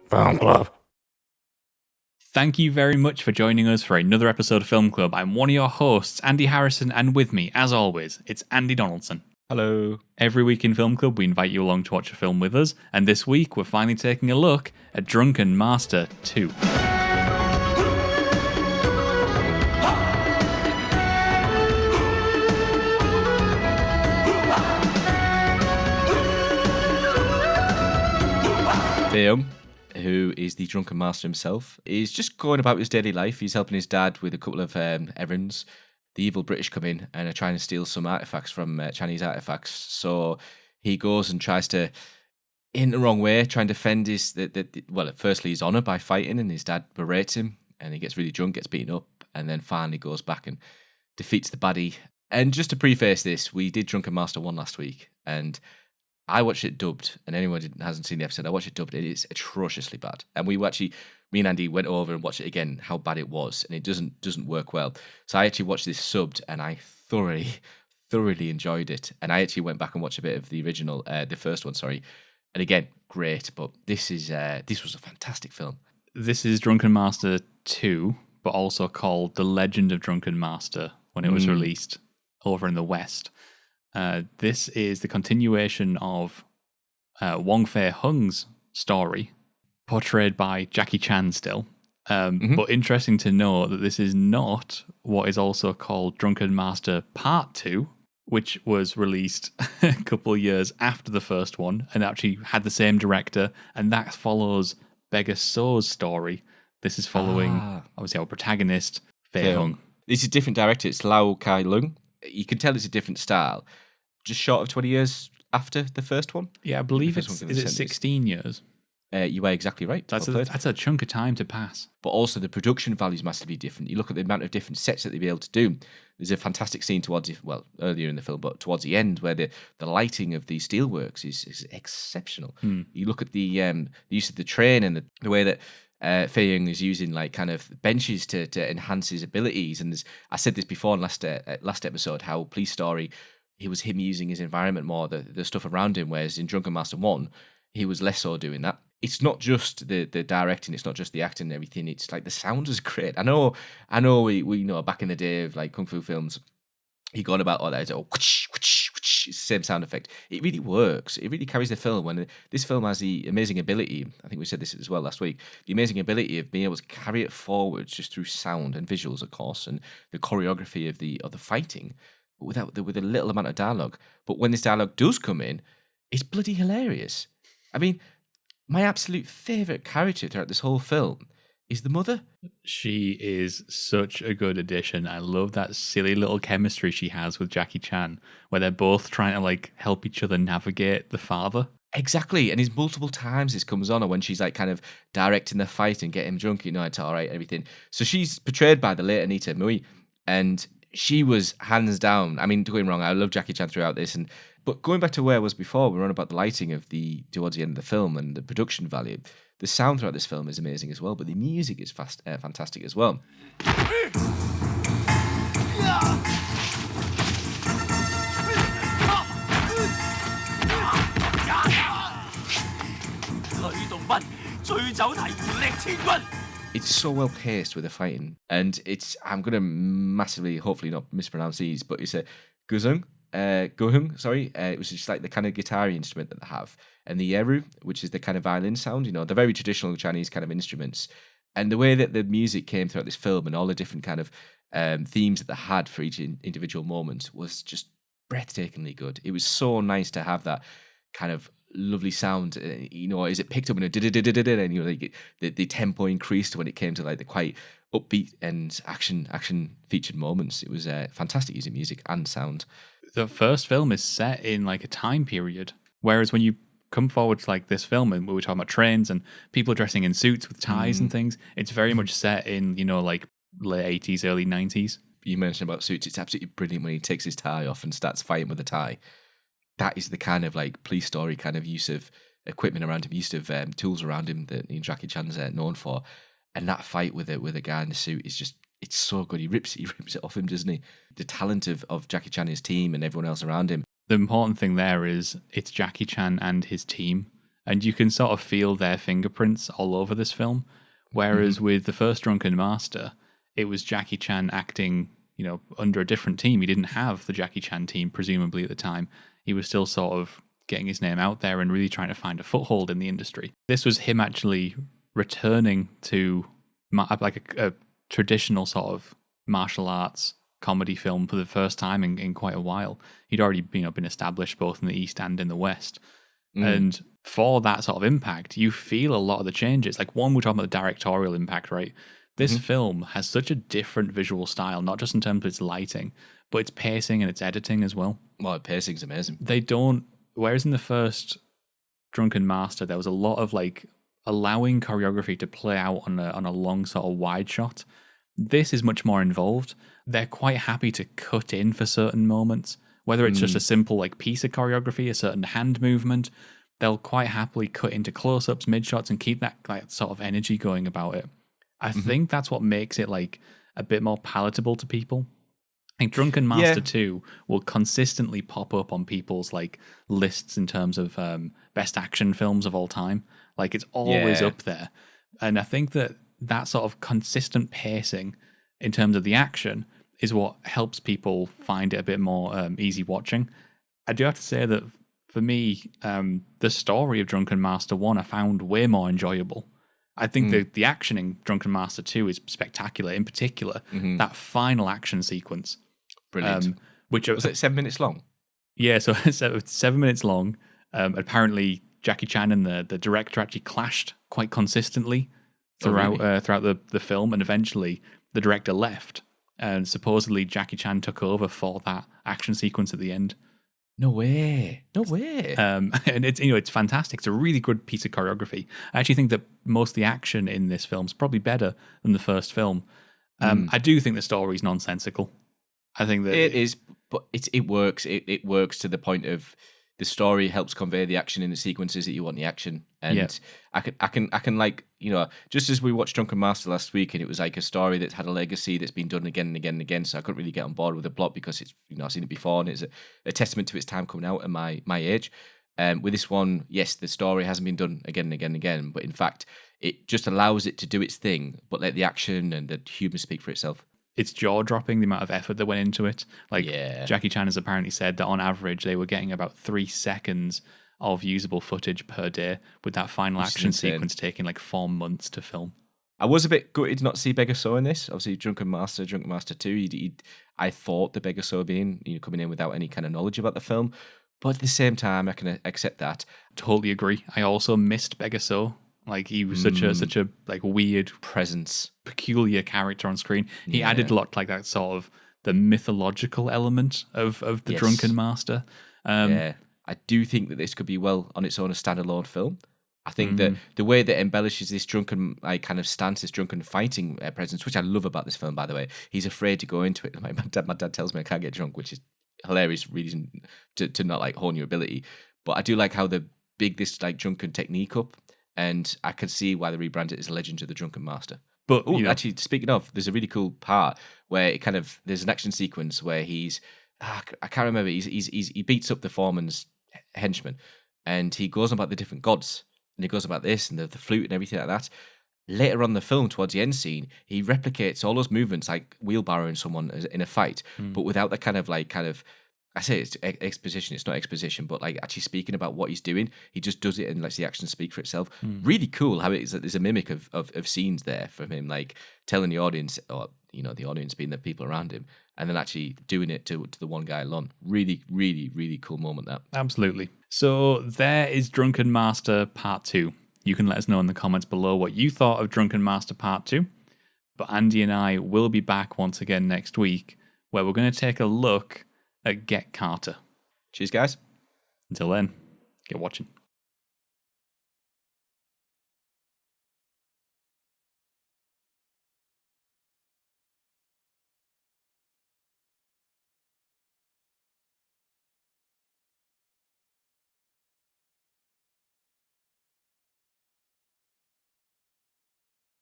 Film Club. Thank you very much for joining us for another episode of Film Club. I'm one of your hosts, Andy Harrison, and with me, as always, it's Andy Donaldson. Hello. Every week in Film Club, we invite you along to watch a film with us, and this week we're finally taking a look at Drunken Master 2. Fei-hung, who is the Drunken Master himself, is just going about his daily life. He's helping his dad with a couple of errands. The evil British come in and are trying to steal some artifacts from Chinese artifacts. So he goes and tries to, in the wrong way, try and defend his, firstly his honour by fighting, and his dad berates him, and he gets really drunk, gets beaten up, and then finally goes back and defeats the baddie. And just to preface this, we did Drunken Master 1 last week, and I watched it dubbed, and anyone who hasn't seen the episode, I watched it dubbed. It is atrociously bad, and me and Andy went over and watched it again, how bad it was, and it doesn't work well. So I actually watched this subbed, and I thoroughly enjoyed it. And I actually went back and watched a bit of the original, the first one, sorry, and again, great. But this was a fantastic film. This is Drunken Master 2, but also called The Legend of Drunken Master when it was released over in the West. This is the continuation of Wong Fei-hung's story, portrayed by Jackie Chan still. But interesting to know that this is not what is also called Drunken Master Part 2, which was released a couple of years after the first one and actually had the same director, and that follows Beggar So's story. This is following, obviously, our protagonist, Fei-hung. This is a different director. It's Lau Kar-leung. You can tell it's a different style. Just short of 20 years after the first one. Yeah, I believe is it 16 years? You are exactly right. That's a chunk of time to pass. But also the production value is massively different. You look at the amount of different sets that they'd be able to do. There's a fantastic scene earlier in the film, but towards the end, where the lighting of the steelworks is exceptional. You look at the use of the train and the way that Fei-hung is using like kind of benches to enhance his abilities. And I said this before in last episode, how Police Story, it was him using his environment more, the stuff around him, whereas in Drunken Master 1, he was less so doing that. It's not just the directing, it's not just the acting and everything, it's like the sound is great. I know we know back in the day of like Kung Fu films, he gone about all that, it's it's the same sound effect. It really works. It really carries the film. When this film has the amazing ability, I think we said this as well last week, the amazing ability of being able to carry it forward just through sound and visuals, of course, and the choreography of the fighting, with a little amount of dialogue. But when this dialogue does come in, it's bloody hilarious. I mean, my absolute favourite character throughout this whole film is the mother. She is such a good addition. I love that silly little chemistry she has with Jackie Chan, where they're both trying to like help each other navigate the father. Exactly, and it's multiple times this comes on, or when she's like kind of directing the fight and getting him drunk, it's all right, everything. So she's portrayed by the late Anita Mui, and she was hands down. I mean, don't get me wrong, I love Jackie Chan throughout this, but going back to where I was before, we were on about the lighting of towards the end of the film and the production value. The sound throughout this film is amazing as well, but the music is fantastic as well. It's so well paced with the fighting, and I'm gonna massively, hopefully not mispronounce these, but it's a gohung, which is just like the kind of guitar instrument that they have, and the yeru, which is the kind of violin sound. They're very traditional Chinese kind of instruments, and the way that the music came throughout this film and all the different kind of themes that they had for each individual moment was just breathtakingly good. It was so nice to have that kind of lovely sound, as it picked up in a and the tempo increased when it came to like the quite upbeat and action featured moments. It was fantastic using music and sound. The first film is set in like a time period, whereas when you come forward to like this film and we were talking about trains and people dressing in suits with ties and things, it's very much set in like late 80s, early 90s. You mentioned about suits, it's absolutely brilliant when he takes his tie off and starts fighting with a tie. That is the kind of like Police Story kind of use of equipment around him, use of tools around him that Jackie Chan's known for. And that fight with a guy in the suit is just, it's so good. He rips it off him, doesn't he? The talent of Jackie Chan, his team, and everyone else around him. The important thing there is it's Jackie Chan and his team. and you can sort of feel their fingerprints all over this film. Whereas with the first Drunken Master, it was Jackie Chan acting, under a different team. He didn't have the Jackie Chan team, presumably at the time. He was still sort of getting his name out there and really trying to find a foothold in the industry. This was him actually returning to like a traditional sort of martial arts comedy film for the first time in quite a while. He'd already been established both in the East and in the West. And for that sort of impact, you feel a lot of the changes. Like one, we're talking about the directorial impact, right? This film has such a different visual style, not just in terms of its lighting, but its pacing and its editing as well. Well, pacing's amazing. They don't, whereas in the first Drunken Master, there was a lot of like allowing choreography to play out on a long sort of wide shot. This is much more involved. They're quite happy to cut in for certain moments, whether it's just a simple like piece of choreography, a certain hand movement. They'll quite happily cut into close-ups, mid-shots, and keep that like sort of energy going about it. I think that's what makes it like a bit more palatable to people. I think Drunken Master 2 will consistently pop up on people's like lists in terms of best action films of all time. Like it's always up there. And I think that sort of consistent pacing in terms of the action is what helps people find it a bit more easy watching. I do have to say that for me, the story of Drunken Master 1 I found way more enjoyable. I think the action in Drunken Master 2 is spectacular. In particular, that final action sequence. Brilliant. Which was it 7 minutes long? Yeah, so it's 7 minutes long. Apparently, Jackie Chan and the director actually clashed quite consistently throughout the film, and eventually the director left, and supposedly Jackie Chan took over for that action sequence at the end. No way. And it's fantastic. It's a really good piece of choreography. I actually think that most of the action in this film is probably better than the first film. I do think the story is nonsensical. I think that it is, but it works. It works to the point of the story helps convey the action in the sequences that you want the action. And I can like, just as we watched Drunken Master last week, and it was like a story that's had a legacy that's been done again and again and again. So I couldn't really get on board with the plot because it's, I've seen it before, and it's a testament to its time coming out at my age. With this one, yes, the story hasn't been done again and again and again, but in fact, it just allows it to do its thing, but let the action and the humor speak for itself. It's jaw-dropping the amount of effort that went into it. Like Jackie Chan has apparently said that on average they were getting about 3 seconds of usable footage per day, with that final action sequence taking like 4 months to film. I was a bit gutted not to see Beggar So in this. Obviously, Drunken Master 2, I thought the Beggar So being coming in without any kind of knowledge about the film, but at the same time, I can accept that. Totally agree. I also missed Beggar So. Like he was such a like weird presence, peculiar character on screen. He added a lot like that sort of the mythological element of the Drunken Master. I do think that this could be well on its own a standalone film. I think that the way that embellishes this drunken kind of stance, this drunken fighting presence, which I love about this film, by the way, he's afraid to go into it. My dad tells me I can't get drunk, which is hilarious reason to not like hone your ability. But I do like how they big this like drunken technique up. And I can see why they rebranded it as Legend of the Drunken Master. But actually, speaking of, there's a really cool part where there's an action sequence where he's, I can't remember, he beats up the foreman's henchman, and he goes on about the different gods, and he goes about this and the flute and everything like that. Later on in the film, towards the end scene, he replicates all those movements like wheelbarrowing someone in a fight, but without the kind of I say it's exposition. It's not exposition, but like actually speaking about what he's doing, he just does it and lets the action speak for itself. Really cool how it is that there's a mimic of scenes there from him, like telling the audience, or the audience being the people around him, and then actually doing it to the one guy alone. Really, really, really cool moment. That absolutely. So there is Drunken Master Part 2. You can let us know in the comments below what you thought of Drunken Master Part 2. But Andy and I will be back once again next week, where we're going to take a look at Get Carter. Cheers, guys. Until then, get watching.